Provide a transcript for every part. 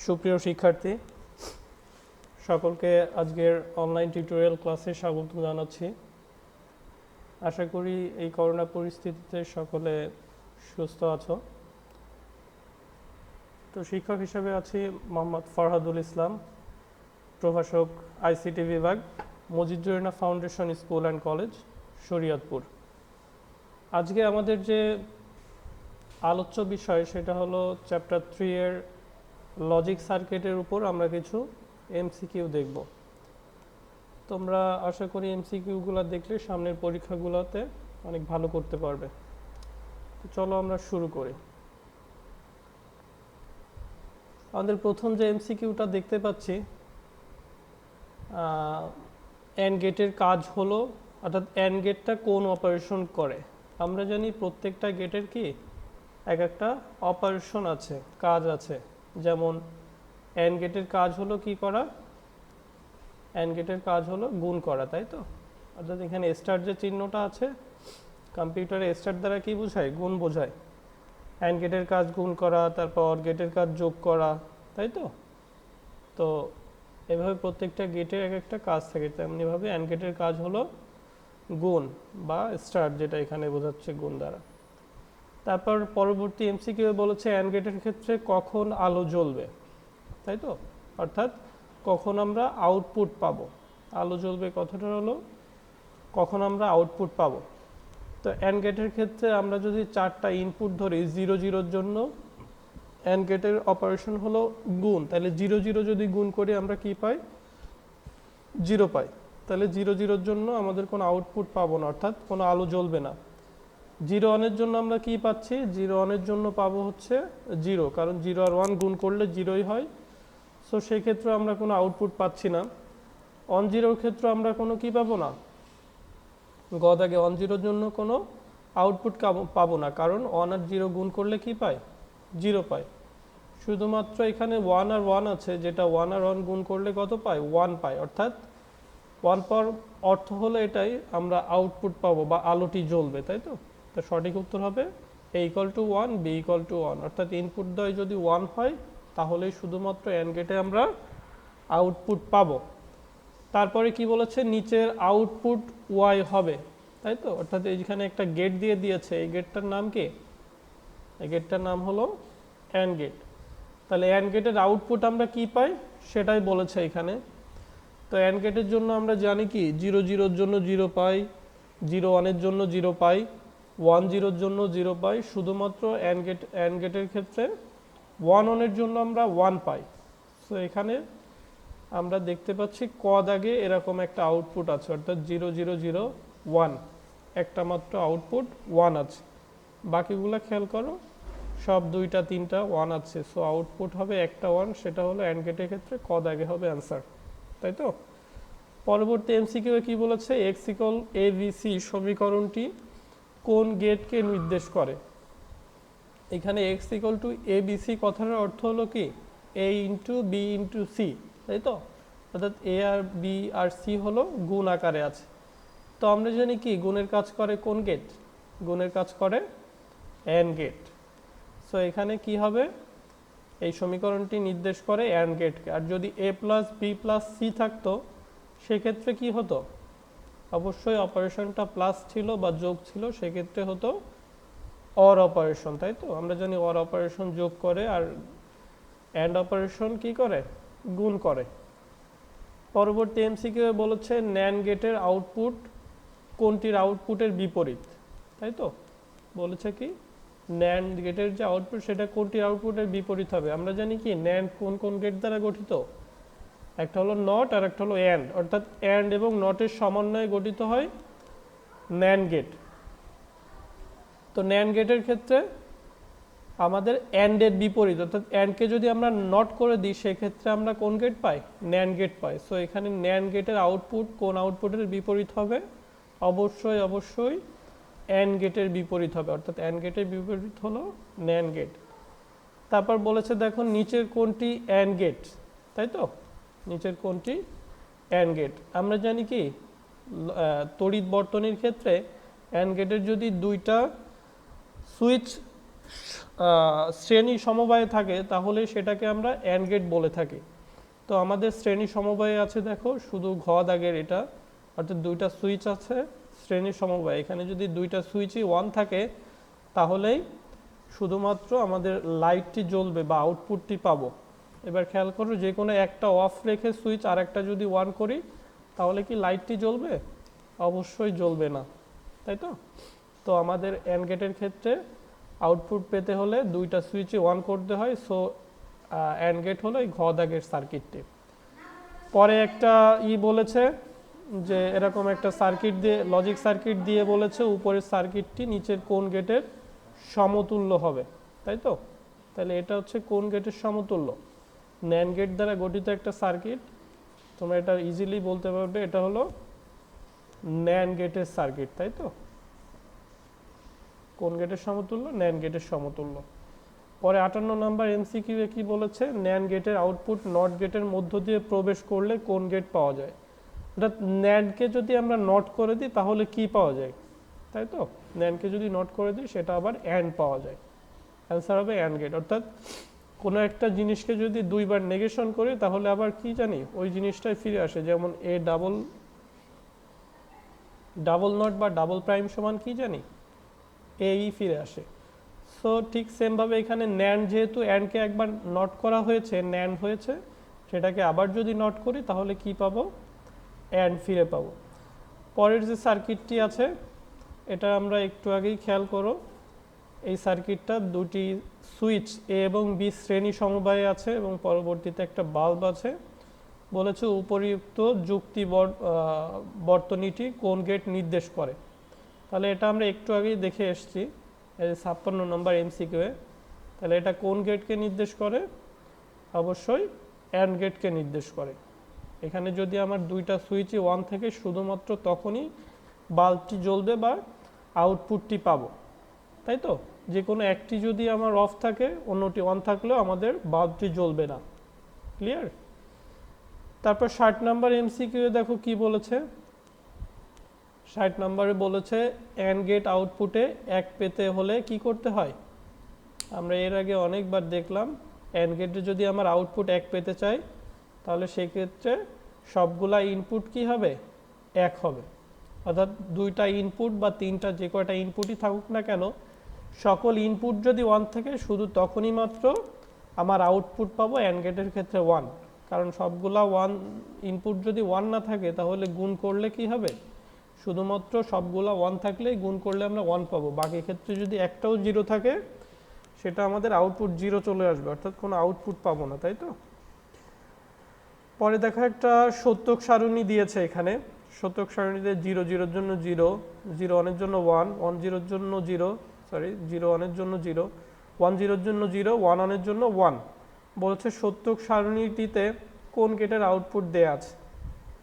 সুপ্রিয় শিক্ষার্থী সকলকে আজকের অনলাইন টিউটোরিয়াল ক্লাসে স্বাগত জানাচ্ছি। আশা করি এই করোনা পরিস্থিতিতে সকলে সুস্থ আছো। তো শিক্ষক হিসেবে আছি মোহাম্মদ ফরহাদুল ইসলাম, প্রভাষক আইসিটি বিভাগ, Majidurina foundation school and college, Shariatpur. আজকে আমাদের যে আলোচ্য বিষয় সেটা হলো চ্যাপ্টার 3 এর লজিক সার্কিটের উপর আমরা কিছু এমসিকিউ দেখব। তোমরা আশা করি এমসিকিউগুলো দেখলে সামনের পরীক্ষাগুলোতে অনেক ভালো করতে পারবে। তো চলো আমরা শুরু করি। আমাদের প্রথম যে এমসিকিউটা দেখতে পাচ্ছি, অ্যান্ড গেটের কাজ হলো, অর্থাৎ অ্যান্ড গেটটা কোন অপারেশন করে। আমরা জানি প্রত্যেকটা গেটের কি এক একটা অপারেশন আছে, কাজ আছে। যেমন অ্যান্ড গেটের কাজ হলো কি করা, অ্যান্ড গেটের কাজ হলো গুণ করা, তাই তো। অর্থাৎ এখানে স্টার যে চিহ্নটা আছে, কম্পিউটারে স্টার দ্বারা কি বোঝায়, গুণ বোঝায়। অ্যান্ড গেটের কাজ গুণ করা, তারপর অর গেটের কাজ যোগ করা, তাই তো। তো এভাবে প্রত্যেকটা গেটের এক একটা কাজ থাকে, তেমনিভাবে অ্যান্ড গেটের কাজ হলো গুণ বা স্টার, যেটা এখানে বোঝাচ্ছে গুণ দ্বারা। তারপর পরবর্তী এমসিকিউ বলেছে অ্যান্ড গেটের ক্ষেত্রে কখন আলো জ্বলবে, তাই তো। অর্থাৎ কখন আমরা আউটপুট পাবো, আলো জ্বলবে কথাটা হলো কখন আমরা আউটপুট পাবো। তো অ্যান্ড গেটের ক্ষেত্রে আমরা যদি 4টা ইনপুট ধরি, 0 0 জন্য অ্যান্ড গেটের অপারেশন হলো গুণ, তাহলে 0 0 যদি গুণ করি আমরা কি পাই, 0 পাই। তাহলে 0 0 জন্য আমাদের কোনো আউটপুট পাবো না, অর্থাৎ কোনো আলো জ্বলবে না। 0 1 জন্য আমরা কি পাচ্ছি, 0 1 জন্য পাবো হচ্ছে 0, কারণ 0 আর 1 গুণ করলে 0ই হয়। সো সেই ক্ষেত্রে আমরা কোনো আউটপুট পাচ্ছি না। 1 0 ক্ষেত্রে আমরা কোনো কি পাবো না, গ দাগে 1 0 জন্য কোনো আউটপুট পাবো না, কারণ 1 আর 0 গুণ করলে কি পাই, 0 পাই। শুধুমাত্র এখানে 1 আর 1 আছে, যেটা 1 আর 1 গুণ করলে কত পাই, 1 পাই। অর্থাৎ 1 পাওয়ার অর্থ হলো এটাই, আমরা আউটপুট পাবো বা আলোটি জ্বলবে, তাই তো। তো সঠিক উত্তর হবে a = 1, b = 1। অর্থাৎ ইনপুট দ্বয় যদি 1 হয় তাহলেই শুধুমাত্র অ্যান্ড গেটে আমরা আউটপুট পাবো। তারপরে কি বলেছে, নিচের আউটপুট y হবে, তাই তো। অর্থাৎ এইখানে একটা গেট দিয়ে দিয়েছে, এই গেটটার নাম কি, এই গেটটার নাম হলো অ্যান্ড গেট। তাহলে অ্যান্ড গেটের আউটপুট আমরা কি পাই সেটাই বলেছে এখানে। তো অ্যান্ড গেটের জন্য আমরা জানি কি, 0 0 এর জন্য 0 পাই, 0 1 এর জন্য 0 পাই, 1 0 এর জন্য 0 পাই। শুধুমাত্র অ্যান্ড গেটের ক্ষেত্রে 1 1 এর জন্য আমরা 1 পাই। সো এখানে আমরা দেখতে পাচ্ছি ক দাগে এরকম একটা আউটপুট আছে, অর্থাৎ 0 0 0 1, একটা মাত্র আউটপুট 1 আছে। বাকিগুলো খেয়াল করো, সব 2টা 3টা 1 আছে। সো আউটপুট হবে একটা 1, সেটা হলো অ্যান্ড গেটের ক্ষেত্রে ক দাগে হবে অ্যান্সার, তাই তো। পরবর্তী এমসিকিউ কি বলেছে, x = abc সমীকরণটি কোন গেটকে নির্দেশ করে। এখানে x = abc কথার অর্থ হলো কি, a × b × c, তাই তো। অর্থাৎ a R b R c হলো গুণ আকারে আছে। তো আমরা জানি কি, গুণের কাজ করে কোন গেট, গুণের কাজ করে অ্যান্ড গেট। সো এখানে কি হবে, এই সমীকরণটি নির্দেশ করে অ্যান্ড গেটকে। আর যদি a + b + c থাকতো সেক্ষেত্রে কি হতো, অবশ্যই অপারেশনটা প্লাস ছিল বা যোগ ছিল, সেক্ষেত্রে হতো অর অপারেশন, তাই তো। আমরা জানি অর অপারেশন যোগ করে আর অ্যান্ড অপারেশন কি করে, গুণ করে। পরবর্তী এমসিকিউ বলেছে ন্যান্ড গেটের আউটপুট কোনটির আউটপুটের বিপরীত, তাই তো। বলেছে কি, ন্যান্ড গেটের যে আউটপুট সেটা কোনটির আউটপুটের বিপরীত হবে। আমরা জানি কি, ন্যান্ড কোন কোন গেট দ্বারা গঠিত, একটা হলো নট আর একটা হলো অ্যান্ড। অর্থাৎ অ্যান্ড এবং নটের সমন্বয়ে গঠিত হয় ন্যান্ড গেট। তো ন্যান্ড গেটের ক্ষেত্রে আমাদের অ্যান্ডের বিপরীত, অর্থাৎ অ্যান্ডকে যদি আমরা নট করে দিই সেক্ষেত্রে আমরা কোন গেট পাই, ন্যান্ড গেট পাই। সো এখানে ন্যান্ড গেটের আউটপুট কোন আউটপুটের বিপরীত হবে, অবশ্যই অবশ্যই অ্যান্ড গেটের বিপরীত হবে। অর্থাৎ অ্যান্ড গেটের বিপরীত হলো ন্যান্ড গেট। তারপর বলেছে দেখো নিচের কোনটি অ্যান্ড গেট, তাই তো। নিচের কোনটি অ্যান্ড গেট। আমরা জানি কি, তড়িৎ বর্তনীর ক্ষেত্রে অ্যান্ড গেটের যদি 2টা সুইচ শ্রেণী সমবায়ে থাকে তাহলে সেটাকে আমরা অ্যান্ড গেট বলে থাকি। তো আমাদের শ্রেণী সমবায়ে আছে, দেখো শুধু ঘ দাগের এটা, অর্থাৎ দুইটা সুইচ আছে শ্রেণী সমবায়। এখানে যদি দুইটা সুইচই ওয়ান থাকে তাহলেই শুধুমাত্র আমাদের লাইটটি জ্বলবে বা আউটপুটটি পাবো। এবার খেয়াল করো, যে কোনো একটা অফ রেখে সুইচ আর একটা যদি ওয়ান করি তাহলে কি লাইটটি জ্বলবে? অবশ্যই জ্বলবে না, তাই তো? তো আমাদের অ্যান্ড গেটের ক্ষেত্রে আউটপুট পেতে হলে দুইটা সুইচই অন করতে হয়। সো অ্যান্ড গেট হলো এই ঘ দাগের সার্কিটটি। পরে একটা বলেছে যে এরকম একটা সার্কিট দিয়ে, লজিক সার্কিট দিয়ে বলেছে উপরের সার্কিটটি নিচের কোন গেটের সমতুল্য হবে, তাই তো? তাহলে এটা হচ্ছে কোন গেটের সমতুল্য? ন্যান্ড গেট দ্বারা গঠিত একটা সার্কিট, তোমরা এটা ইজিলি বলতে পারবে এটা হলো ন্যান্ড গেটের সার্কিট, তাই তো? কোন গেটের সমতুল্য? ন্যান্ড গেটের সমতুল্য। পরে 58 নম্বর এমসিকিউ এ কি বলেছে? ন্যান্ড গেটের আউটপুট নট গেটের মধ্য দিয়ে প্রবেশ করলে কোন গেট পাওয়া যায়? অর্থাৎ ন্যান্ডকে যদি আমরা নট করে দিই তাহলে কি পাওয়া যায়, তাই তো? ন্যান্ডকে যদি নট করে দিই সেটা আবার অ্যান্ড পাওয়া যায়। অ্যান্সার হবে অ্যান্ড গেট। অর্থাৎ কোনো একটা জিনিসকে যদি দুইবার নেগেশন করি তাহলে আবার কি জানি ওই জিনিসটাই ফিরে আসে। যেমন এ ডাবল নট বা ডাবল প্রাইম সমান কি জানি, এই ফিরে আসে। সো ঠিক সেমভাবে এখানে ন্যান্ড, যেহেতু অ্যান্ডকে একবার নট করা হয়েছে, ন্যান্ড হয়েছে, সেটাকে আবার যদি নট করি তাহলে কি পাবো? অ্যান্ড ফিরে পাবো। পরের যে সার্কিটটি আছে এটা আমরা একটু আগেই খেয়াল করো, এই সার্কিটটা দুটি সুইচ এ এবং বি শ্রেণী সমবায়ে আছে এবং পরবর্তীতে একটা বাল্ব আছে। বলেছে উপরিউক্ত যুক্তি বর্তনীটি কোন গেট নির্দেশ করে? তাহলে এটা আমরা একটু আগেই দেখে এসেছি 56 নম্বর এমসিকিউয়ে। তাহলে এটা কোন গেটকে নির্দেশ করে? অবশ্যই অ্যান্ড গেটকে নির্দেশ করে। এখানে যদি আমার দুইটা সুইচই ওয়ান থাকে শুধুমাত্র তখনই বাল্বটি জ্বলবে বা আউটপুটটি পাবো, তাই তো? যে কোনো একটি যদি আমার অফ থাকে অন্যটি অন থাকলেও আমাদের বাল্বটি জ্বলবে না। ক্লিয়ার? তারপর 60 নম্বর এমসিকিউ দেখো কি বলেছে। 60 নম্বরে বলেছে অ্যান্ড গেট আউটপুটে এক পেতে হলে কি করতে হয়? আমরা এর আগে অনেকবার দেখলাম অ্যান্ড গেটে যদি আমার আউটপুট এক পেতে চাই তাহলে সেক্ষেত্রে সবগুলা ইনপুট কি হবে? এক হবে। অর্থাৎ দুইটা ইনপুট বা তিনটা যে কয়টা ইনপুটই থাকুক না কেন, সকল ইনপুট যদি ওয়ান থাকে শুধু তখনই মাত্র আমার আউটপুট পাবো অ্যান্ড গেটের ক্ষেত্রে ওয়ান। কারণ সবগুলা ওয়ান ইনপুট যদি ওয়ান না থাকে তাহলে গুণ করলে কি হবে? শুধুমাত্র সবগুলা ওয়ান থাকলেই গুণ করলে আমরা ওয়ান পাবো। বাকি ক্ষেত্রে যদি একটাও জিরো থাকে সেটা আমাদের আউটপুট জিরো চলে আসবে, অর্থাৎ কোনো আউটপুট পাবো না, তাই তো? পরে দেখো একটা সত্যক সারণী দিয়েছে এখানে। সত্যক সারণীতে 0 0 জন্য 0, 0 1 এর জন্য 1, 1 0 এর জন্য 0, 0 1 এর জন্য 0, 1 0 এর জন্য 0, 1 1 এর জন্য 1। বলছে সত্যক সারণীটিতে কোন গেটের আউটপুট দেয়া আছে?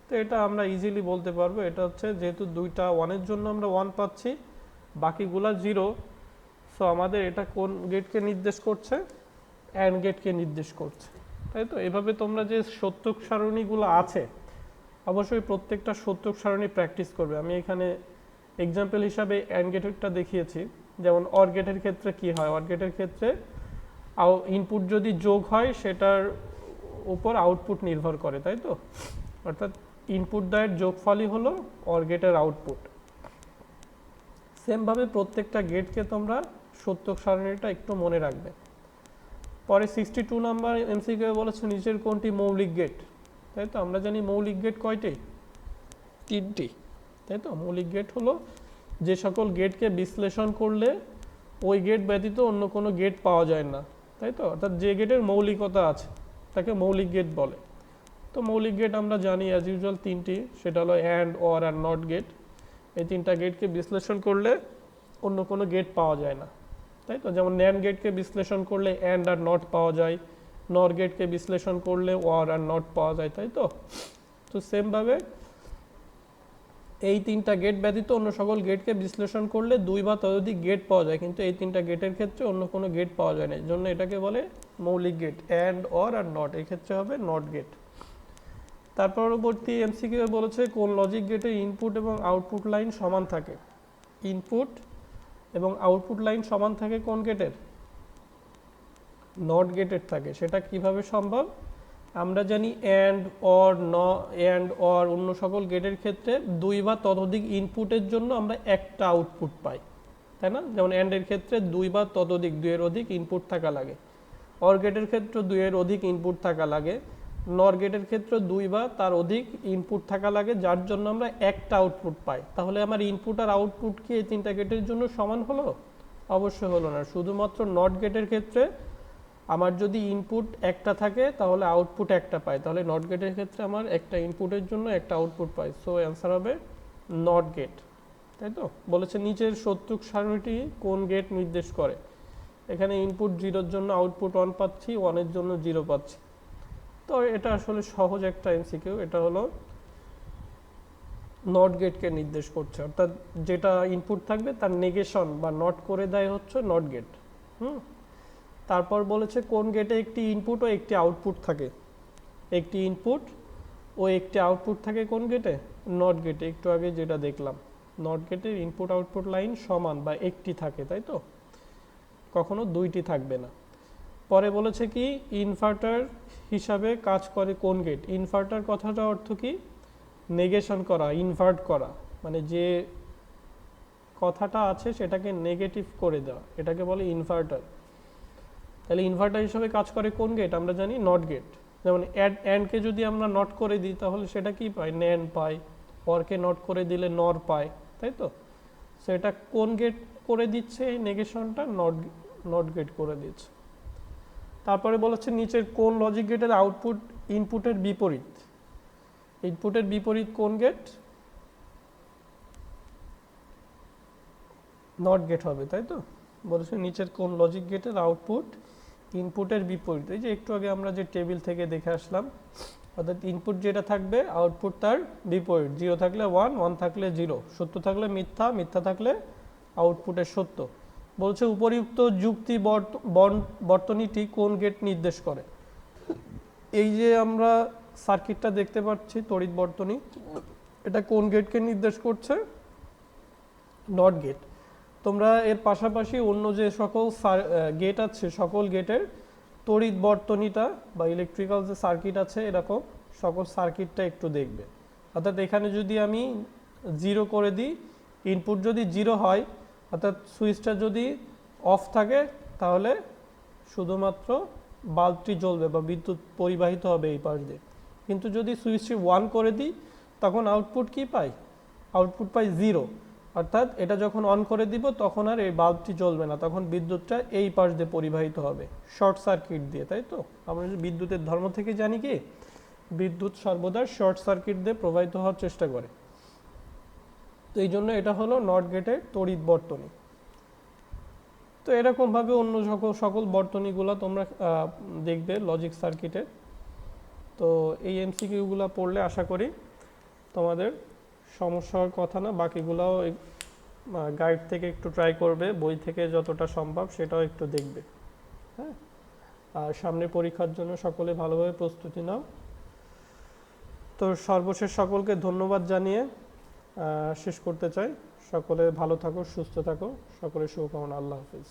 তো এটা আমরা ইজিলি বলতে পারবো, এটা হচ্ছে যেহেতু দুইটা 1 এর জন্য আমরা 1 পাচ্ছি, বাকিগুলা 0, সো আমাদের এটা কোন গেটকে নির্দেশ করছে? অ্যান্ড গেটকে নির্দেশ করছে, তাই তো? এভাবে তোমরা যে সত্যক সারণীগুলো আছে অবশ্যই প্রত্যেকটা সত্যক সারণী প্র্যাকটিস করবে। আমি এখানে এক্সাম্পল হিসাবে অ্যান্ড গেটেরটা দেখিয়েছি। যেমন অর গেটের ক্ষেত্রে কি হয়? অর গেটের ক্ষেত্রে ইনপুট যদি যোগ হয় সেটার উপর আউটপুট নির্ভর করে, তাই তো? অর্থাৎ ইনপুট দ্বয়ের যোগফলই হলো অর গেটের আউটপুট। সেমভাবে প্রত্যেকটা গেটকে তোমরা সত্যক সারণীটা একটু মনে রাখবে। পরে 62 নাম্বার এমসিকিউ বলেছে নিচের কোনটি মৌলিক গেট? তাই তো? আমরা জানি মৌলিক গেট কয়টি? 3টি, তাই তো? মৌলিক গেট হলো যে সকল গেটকে বিশ্লেষণ করলে ওই গেট ব্যতীত অন্য কোনো গেট পাওয়া যায় না, তাই তো? অর্থাৎ যে গেটের মৌলিকতা আছে তাকে মৌলিক গেট বলে। তো মৌলিক গেট আমরা জানি অ্যাজ ইউজুয়াল 3টি, সেটা হলো অ্যান্ড, অর আর নট গেট। এই 3টা গেটকে বিশ্লেষণ করলে অন্য কোনো গেট পাওয়া যায় না, তাই তো? যেমন ন্যান্ড গেটকে বিশ্লেষণ করলে অ্যান্ড আর নট পাওয়া যায়, নর গেটকে বিশ্লেষণ করলে অর আর নট পাওয়া যায়, তাই তো? তো সেমভাবে এই 3টা গেট ব্যতীত অন্য সকল গেটকে বিশ্লেষণ করলে 2 বা ততোধিক গেট পাওয়া যায়, কিন্তু এই 3টা গেটের ক্ষেত্রে অন্য কোনো গেট পাওয়া যায় না, এই জন্য এটাকে বলে মৌলিক গেট। অ্যান্ড, অর আর নট, এই ক্ষেত্রে হবে নট গেট। তার পরবর্তী এমসিকিউ বলেছে কোন লজিক গেটের ইনপুট এবং আউটপুট লাইন সমান থাকে? ইনপুট এবং আউটপুট লাইন সমান থাকে কোন গেটের? নট গেটেড থাকে, সেটা কিভাবে সম্ভব? আমরা জানি অ্যান্ড অর অন্য সকল গেটের ক্ষেত্রে দুই বা ততোধিক ইনপুটের জন্য আমরা একটা আউটপুট পাই, তাই না? যেমন অ্যান্ডের ক্ষেত্রে দুই বা ততোধিক, দুইয়ের অধিক ইনপুট থাকা লাগে। অর গেটের ক্ষেত্রে দুইয়ের অধিক ইনপুট থাকা লাগে। নর গেটের ক্ষেত্রে দুই বা তার অধিক ইনপুট থাকা লাগে, যার জন্য আমরা একটা আউটপুট পাই। তাহলে আমার ইনপুট আর আউটপুট কি এই তিনটা গেটের জন্য সমান হলো? অবশ্যই হলো না। শুধুমাত্র নট গেটের ক্ষেত্রে আমার যদি ইনপুট একটা থাকে তাহলে আউটপুট একটা পাই, তাহলে নট গেটের ক্ষেত্রে আমার একটা ইনপুটের জন্য একটা আউটপুট পাই। সো অ্যান্সার হবে নট গেট, তাই তো? বলেছে নিচের সত্যক সারণীটি কোন গেট নির্দেশ করে? এখানে ইনপুট 0-র জন্য আউটপুট 1 পাচ্ছি, 1-এর জন্য 0 পাচ্ছি। তো এটা আসলে সহজ একটা এমসিকিউ। এটা হলো নট গেটকে নির্দেশ করছে, অর্থাৎ যেটা ইনপুট থাকবে তার নেগেশন বা নট করে দেয় হচ্ছে নট গেট। তারপর বলেছে কোন গেটে একটি ইনপুট ও একটি আউটপুট থাকে? একটি ইনপুট ও একটি আউটপুট থাকে কোন গেটে? নট গেটে। একটু আগে যেটা দেখলাম, নট গেটের ইনপুট আউটপুট লাইন সমান বা একটি থাকে, তাই তো? কখনো দুইটি থাকবে না। পরে বলেছে কি ইনভার্টার হিসাবে কাজ করে কোন গেট? ইনভার্টার কথাটা অর্থ কি? নেগেশন করা, ইনভার্ট করা, মানে যে কথাটা আছে সেটাকে নেগেটিভ করে দেওয়া, এটাকে বলে ইনভার্টার। তাহলে ইনভার্টার হিসাবে কাজ করে কোন গেট? আমরা জানি নট গেট। যেমন অ্যান্ডকে যদি আমরা নট করে দিই তাহলে সেটা কি পাই? NAND pi. অরকে নট করে দিলে নর পায়, তাই তো? সেটা কোন গেট করে দিচ্ছে? এই নেগেশনটা নট গেট করে দিচ্ছে। তারপরে বলেছে নিচের কোন লজিক গেটের আউটপুট ইনপুটের বিপরীত? ইনপুটের বিপরীত কোন গেট? নট গেট হবে, তাই তো? বলেছে নিচের কোন লজিক গেটের আউটপুট ইনপুটের বিপরীত? এই যে একটু আগে আমরা যে টেবিল থেকে দেখে আসলাম, অর্থাৎ ইনপুট যেটা থাকবে আউটপুট তার বিপরীত। 0 থাকলে 1, 1 থাকলে 0, সত্য থাকলে মিথ্যা, মিথ্যা থাকলে আউটপুটের সত্য। বলছে উপরিউক্ত যুক্তি বর্তনীটি কোন গেট নির্দেশ করে? এই যে আমরা সার্কিটটা দেখতে পাচ্ছি তড়িৎ বর্তনী, এটা কোন গেটকে নির্দেশ করছে? Not gate. তোমরা এর পাশাপাশি অন্য যে সকল গেট আছে সকল গেটের তড়িৎ বর্তনীটা বা ইলেকট্রিক্যাল যে সার্কিট আছে এরকম সকল সার্কিটটা একটু দেখবে। অর্থাৎ এখানে যদি আমি 0 করে দিই, ইনপুট যদি 0 হয়, অর্থাৎ সুইচটা যদি অফ থাকে তাহলে শুধুমাত্র বাল্বটি জ্বলবে বা বিদ্যুৎ পরিবাহিত হবে এই পাশ দিয়ে। কিন্তু যদি সুইচটি 1 করে দিই তখন আউটপুট কি পাই? আউটপুট পাই 0। অর্থাৎ এটা যখন অন করে দিব তখন আর এই বাল্বটি জ্বলবে না, তখন বিদ্যুৎটা এই পাশ দিয়ে পরিবাহিত হবে শর্ট সার্কিট দিয়ে, তাই তো? আমরা বিদ্যুতের ধর্ম থেকে জানি কি বিদ্যুৎ সর্বদা শর্ট সার্কিট দিয়ে প্রবাহিত হওয়ার চেষ্টা করে। তো এই জন্য এটা হলো নট গেটের তড়িৎ বর্তনী। তো এরকমভাবে অন্য সকল বর্তনীগুলো তোমরা দেখবে লজিক সার্কিটের। তো এই এমসিকিউগুলো পড়লে আশা করি তোমাদের সমস্যা হওয়ার কথা না। বাকিগুলোও গাইড থেকে একটু ট্রাই করবে, বই থেকে যতটা সম্ভব সেটাও একটু দেখবে। হ্যাঁ, আর সামনে পরীক্ষার জন্য সকলে ভালোভাবে প্রস্তুতি নাও। তো সর্বশেষ সকলকে ধন্যবাদ জানিয়ে শেষ করতে চাই। সকলে ভালো থাকো, সুস্থ থাকো, সকলের শুভকামনা। আল্লাহ হাফিজ।